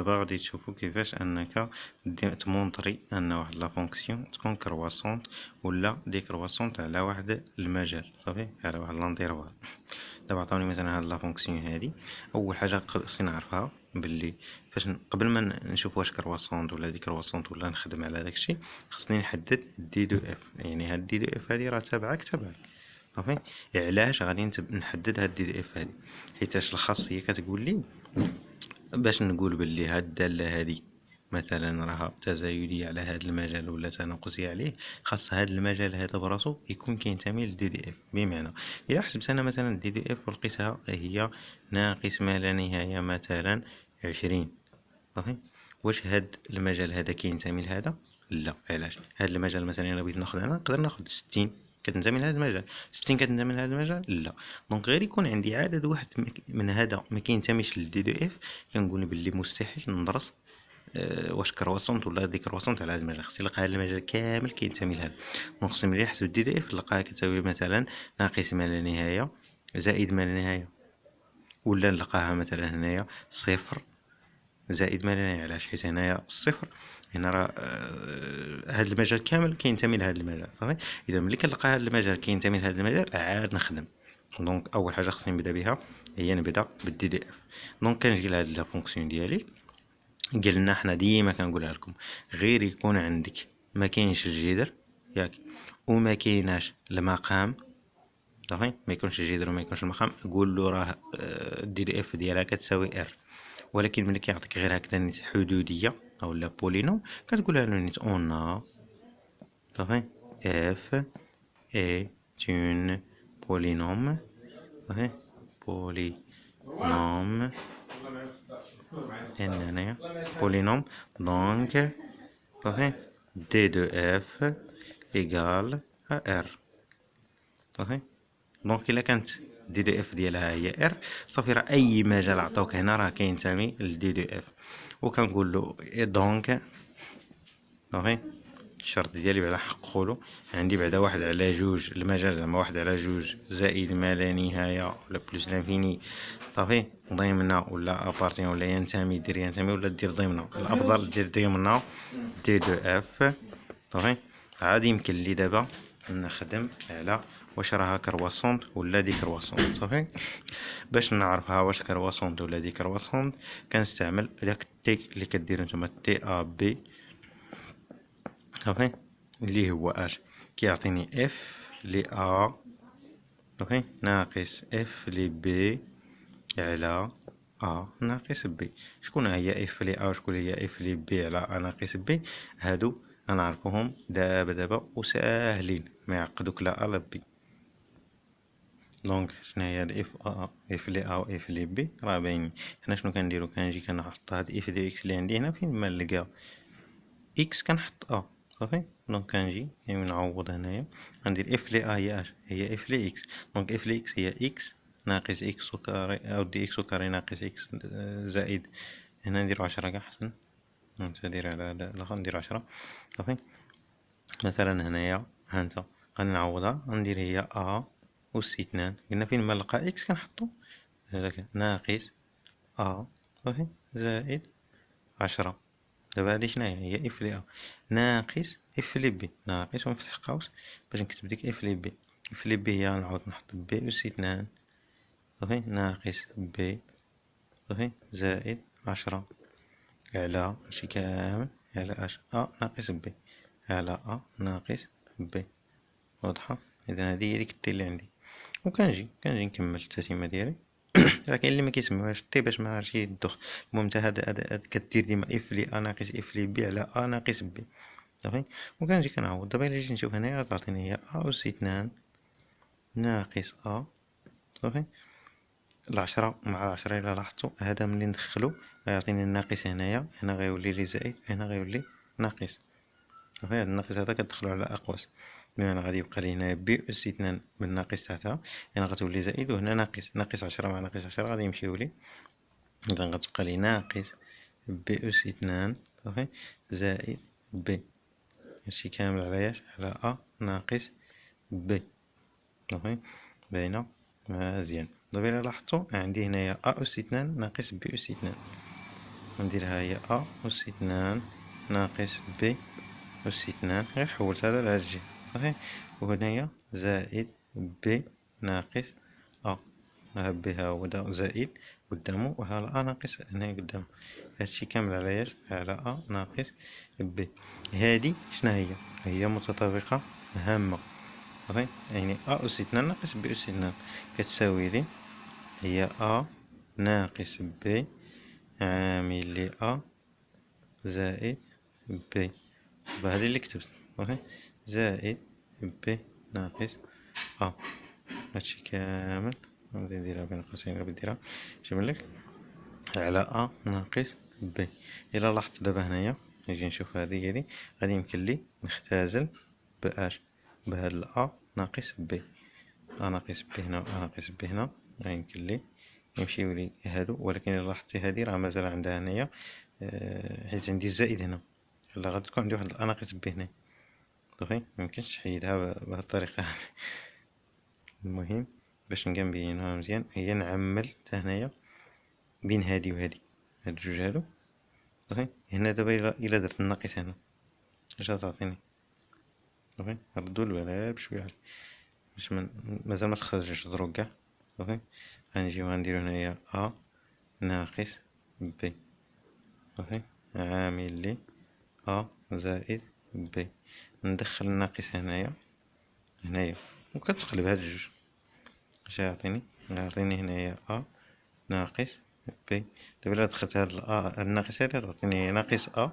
دابا غادي تشوفو كيفاش انك تمونطري ان واحد لا فونكسيون تكون كرواسونت ولا ديكرواسونت على واحد المجال، صافي، على واحد لانتيرفال. دابا عطاوني مثلا هاد لا فونكسيون هادي. اول حاجه خصني نعرفها باللي فاش قبل ما نشوف واش كرواسونت ولا ديكرواسونت ولا نخدم على داكشي، خصني نحدد دي دو اف. يعني هاد دي دو اف هادي راه تابعك، صافي. علاش غادي نحدد هاد دي دو اف هادي؟ حيتاش الخاصيه كتقول لي باش نقول باللي هاد الداله هادي مثلا راها تزايديه على هاد المجال ولا تناقصيه عليه، خاص هاد المجال هذا براسو يكون كينتمي للدي دي اف. بمعنى الا حسبت انا مثلا دي دي اف ولقيتها هي ناقص ما لا نهايه مثلا 20، صافي، واش هاد المجال هذا كينتمي لهذا؟ لا. علاش؟ هاد المجال مثلا الا بغيت ناخذ انا نقدر ناخذ 60 كتنتمي لهذا المجال، 60 كتنتمي لهذا المجال، لا. دونك غير يكون عندي عدد واحد من هذا ما كينتميش للدي دو اف، كنقول باللي مستحيل ندرس واش كرواسونت ولا ديكرواسونت على هذا المجال. خصني نلقى هذا المجال كامل كينتمي لهذا. دونك خصني ملي نحسب الدي دو اف نلقاها كتساوي مثلا ناقص ما لا نهايه زائد ما لا نهايه، ولا نلقاها مثلا هنايا صفر زائد ما لا نهايه. علاش؟ حيت هنايا الصفر هنا راه هاد المجال كامل كينتمي لهاد المجال، صافي. اذا ملي كنلقى هاد المجال كينتمي لهاد المجال عاد نخدم. دونك اول حاجه خصني نبدا بها هي نبدا بالدي دي اف. دونك كنجي لهاد لا فونكسيون ديالي. قلنا حنا ديما كنقولها لكم، غير يكون عندك ما كاينش الجذر ياك وما كايناش المقام، صافي، ما يكونش الجذر وما يكونش المقام، قول له راه الدي دي اف ديالها كتساوي ار. ولكن ملي كيعطيك غير هكذا نيت حدوديه اولا بولينوم كتقولها له نيت اون، صافي، اف اي اون بولينوم، صافي، بولينوم هنايا بولينوم. دونك صافي دي دو اف ايكال ار، صافي. دونك الا كانت دي دو اف ديالها هي ار، صافي، راه اي مجال عطاوك هنا راه كينتمي للدي دو اف. وكنقول له دونك صافي الشرط ديالي بعدا نحققولو عندي بعدا واحد على جوج المجال، زعما واحد على جوج زائد ما لا نهايه ولا بلوس لانفيني، صافي، ضمن ولا ابارتيون ولا ينتمي، دير ينتمي ولا دير ضمن. الافضل دير ضمن دي دو اف، صافي. عاد يمكن لي دابا نخدم على واش راها كرواسونت ولا ديكرواسونت، صافي. باش نعرفها واش كرواسونت ولا ديكرواسونت كنستعمل داك التي اللي كديرو نتوما تي ا بي، صافي، اللي هو اش كيعطيني اف لي ا، صافي، ناقص اف لي بي على ا ناقص بي. شكون هي اف لي ا وشكون هي اف لي بي على ا ناقص بي؟ هادو غنعرفوهم دابا وساهلين، ما يعقدوك لا ا لا بي. دونك شناهي هاد اف ا اف لي ا و اف لي بي راه باينين. هنا شنو كنديرو؟ كنجي كنحط هاد اف دو اكس اللي عندي هنا، فين ما نلقى اكس كنحط ا، صافي. دونك كنجي نعوض هنايا غندير اف لي ا هي اش؟ هي اف لي اكس. دونك اف لي اكس هي اكس ناقص اكس وكاري او دي اكس وكاري ناقص اكس زائد، هنا نديرو 10 كاع حسن، ندير على الاخر ندير 10، صافي. مثلا هنايا هانتا غنعوضها غندير هي ا أس 2، قلنا فين ما نلقى اكس كنحطو هذاك ناقص ا، صافي، زائد 10. دابا هادي شناهي؟ هي اف لي ا ناقص اف لي بي، ناقص ونفتح قوس باش نكتب ديك اف لي بي. اف لي بي هي نعاود نحط بي أس 2، صافي، ناقص بي، صافي، زائد 10 على هادشي كامل على اش ا ناقص بي على ا ناقص بي. واضحة؟ اذا هادي هي ديك التي اللي عندي. وكنجي نكمل التتمة ديالي. راه كاين اللي ما كيسميوهاش تي باش ما عرفتش يدوخ. المهم نتا هاد كدير ديما اف لي ا ناقص اف لي بي على ا ناقص بي، صافي. وكنجي كنعوض. دابا الا جيت نشوف هنايا غتعطيني هي ا أس 2 ناقص ا، صافي، 10 مع 10 الا لاحظتو هذا ملي ندخلو غيعطيني الناقص هنايا، هنا غيولي لي زائد، هنا غيولي ناقص، صافي. هاد الناقص هذا كتدخلو على اقواس، بمعنى غادي يبقى لي هنايا بي أس 2 بالناقص تاعها، هنا غتولي زائد، وهنا ناقص 10 مع ناقص 10 غادي يمشيو لي. إذا غتبقى لي ناقص بي أس 2، صافي، زائد بي، هادشي كامل على اش؟ على ا ناقص بي، صافي. باينة مزيان. دابا إلا لاحظتو عندي هنايا ا أس 2 ناقص بي أس 2، نديرها هي أ أس 2 ناقص ب أس 2، غير حولت هذا لهاد الجهة صحيح، وهنايا زائد ب ناقص أ، ها ب ها هو زائد قدامو، وها أ ناقص هنايا قدامو، هادشي كامل على اش؟ على أ ناقص ب. هادي شنا هي؟ هي متطابقة هامة صحيح، يعني أ أس 2 ناقص ب أس 2 كتساوي لي هي أ ناقص ب عامل ل أ زائد ب، هذه اللي كتبت صافي، زائد ب ناقص أ، هادشي كامل غادي نديرها بين قوسين، غادي نديرها شملك على أ ناقص ب. إلا لاحظت دابا هنايا نجي نشوف هادي هادي غادي يمكن لي نختازل بأش؟ بهاد الأ ناقص ب، أ ناقص ب هنا و أ ناقص ب هنا غيمكن لي يمشيو لي هادو، ولكن إلا لاحظتي هادي راه مازال عندها هنايا حيت عندي الزائد هنا، لا غادي تكون عندي واحد الأ ناقص ب هنا صافي، ميمكنش تحيدها بهاد الطريقة هادي. المهم باش نبقى نبينوها مزيان هي نعمل حتى هنايا بين هادي وهادي، هاد الجوج هادو صافي. هنا دابا إلا درت الناقص هنا اش غتعطيني؟ صافي ردو البال غير بشوية باش مازال متخرجش دروك كاع صافي. غنجيو غنديرو هنايا أ ناقص ب صافي، عامل لي أ زائد ب، ندخل الناقص هنايا وكتقلب هاد الجوج اش غيعطيني؟ غيعطيني هنايا أ ناقص ب. دابا إلا دخلت هاد الناقص هادي غتعطيني ناقص أ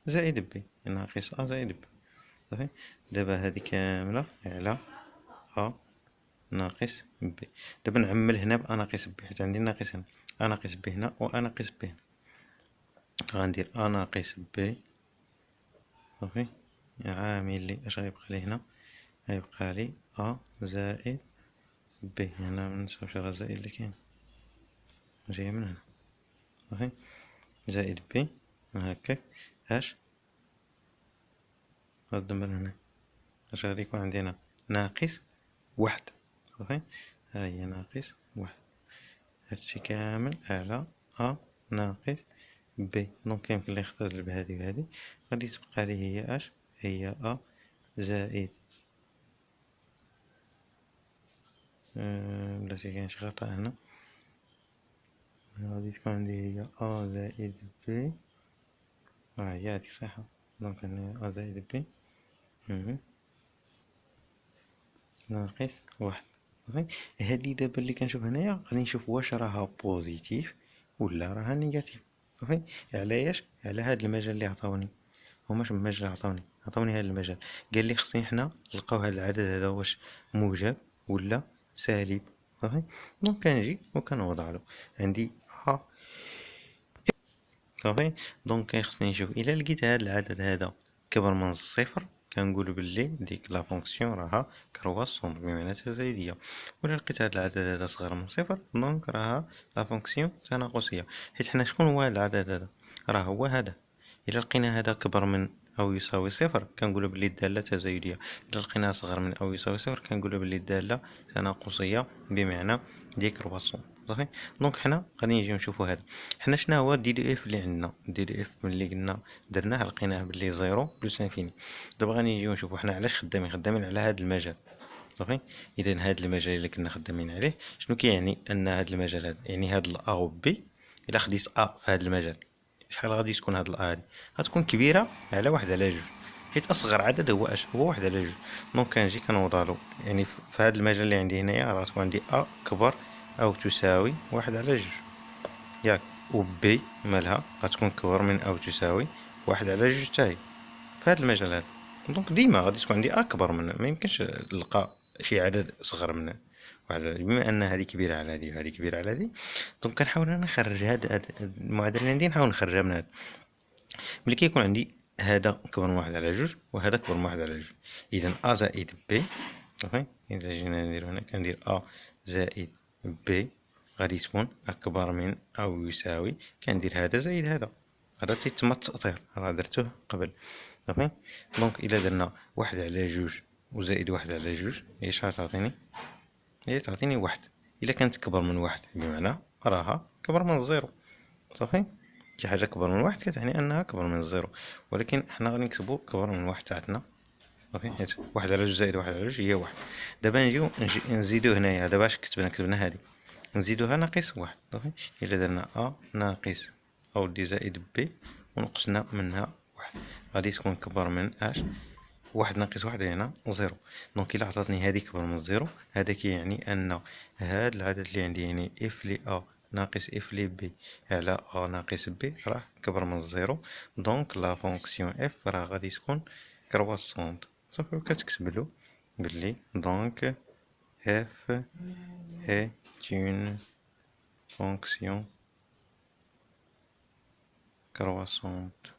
زائد ب، ناقص أ زائد ب صافي. دابا هادي كاملة على أ ناقص ب. دابا نعمل هنا بأ ناقص ب حيت عندي ناقص هنا، أ ناقص ب هنا و أ ناقص ب هنا، غندير أ ناقص ب صافي، عامل لي اش غيبقى لي هنا؟ غيبقى لي أ زائد ب، هنا منساوش راه زائد اللي كاين جاية من هنا صافي، زائد ب هكاك اش غتدمر هنا، اش غادي يكون عندي هنا؟ ناقص واحد صافي، ها هي ناقص واحد، هادشي كامل على أ ناقص ب. دونك يمكن لي نختزل بهادي وهادي، غادي تبقى لي هي اش؟ هي أ زائد بلاتي كاين شي خطأ هنا، غادي تكون عندي هي أ زائد ب، هي هادي صحيحة، دونك هنا أ زائد ب ناقص واحد صافي. هادي دابا اللي كنشوف هنايا غادي نشوف واش راها بوزيتيف ولا راها نيجاتيف صافي. علاش؟ على هاد المجال اللي عطاوني، هما شنو المجال اللي عطاوني هاد المجال، قال لي خصني حنا نلقاو هاد العدد هذا واش موجب ولا سالب صافي. دونك كنجي وكنوضع له عندي ا صافي. دونك خصني نشوف الا لقيت هاد العدد هذا كبر من الصفر كنقول بلي ديك لا فونكسيون راها كرواسون بمعنى تزايديه، ولا لقيت هاد العدد هذا صغر من صفر دونك راها لا فونكسيون تناقصيه. حيت حنا شكون هو هاد العدد هذا؟ راه هو هذا. الا لقينا هذا كبر من او يساوي صفر كنقولوا بلي الداله تزايديه، الا لقيناها صغر من او يساوي صفر كنقولوا بلي الداله تناقصيه بمعنى ديكرواسون صافي. دونك حنا غادي نجيو نشوفوا هذا، حنا شنو هو دي دي اف اللي عندنا؟ دي دي اف ملي قلنا درناه لقيناه بلي زيرو بلس انفيني. دابا غادي نجيو نشوفوا حنا علاش خدامين على هذا المجال صافي. اذا هذا المجال اللي كنا خدامين عليه شنو كيعني؟ ان هذا المجال هذا يعني هذا الا و بي، الا خديت ا في هذا المجال شحال غادي تكون هاد الا هادي؟ غتكون كبيره على واحد على جوج، حيت اصغر عدد هو اش؟ هو واحد على جوج. دونك كنجي كنوضعلو يعني في هذا المجال اللي عندي هنايا راه غتكون عندي ا كبر او تساوي واحد على جوج ياك، و بي مالها غتكون كبر من او تساوي واحد على جوج حتى هي في هذا المجال هذا. دونك ديما غادي تكون عندي اكبر من، ما يمكنش نلقى شي عدد صغر من واحد، بما ان هذه كبيره على هذه وهذه كبيره على هذه. دونك كنحاول انا نخرج هاد المعادله اللي عندي، نحاول نخرجها من هذا. ملي كيكون عندي هذا كبر من واحد على جوج وهذا كبر من واحد على جوج، اذا ا زائد بي صافي. اذا جينا نديرو هنا كندير ا زائد بي غادي تكون اكبر من او يساوي، كندير هذا زائد هذا تيتم التأطير راه درتوه قبل صافي. دونك الا درنا واحد على جوج وزائد واحد على جوج هي شحال تعطيني؟ هي تعطيني واحد. الا كانت كبر من واحد بمعنى راها كبر من الزيرو صافي. كي حاجة كبر من واحد كتعني أنها كبر من الزيرو، ولكن حنا غادي نكتبو كبر من واحد تاعتنا، صافي، حيت واحد على جوج زائد واحد على جوج هي واحد. دابا نجيو نزيدو هنايا، دابا اش كتبنا هادي، نزيدوها ناقص واحد، صافي. إلا درنا أ ناقص أو دي زائد بي ونقصنا منها واحد، غادي تكون كبر من اش؟ واحد ناقص واحد هنا زيرو. دونك إلا عطاتني هادي كبر من الزيرو، هذا كيعني أن هاد العدد اللي عندي يعني اف لي أ ناقص اف لي بي على أ ناقص بي راه كبر من الزيرو. دونك لا فونكسيون اف راه غادي تكون كرواسونت، صافي. وكتكتبلو بلي دونك اف est une fonction croissante.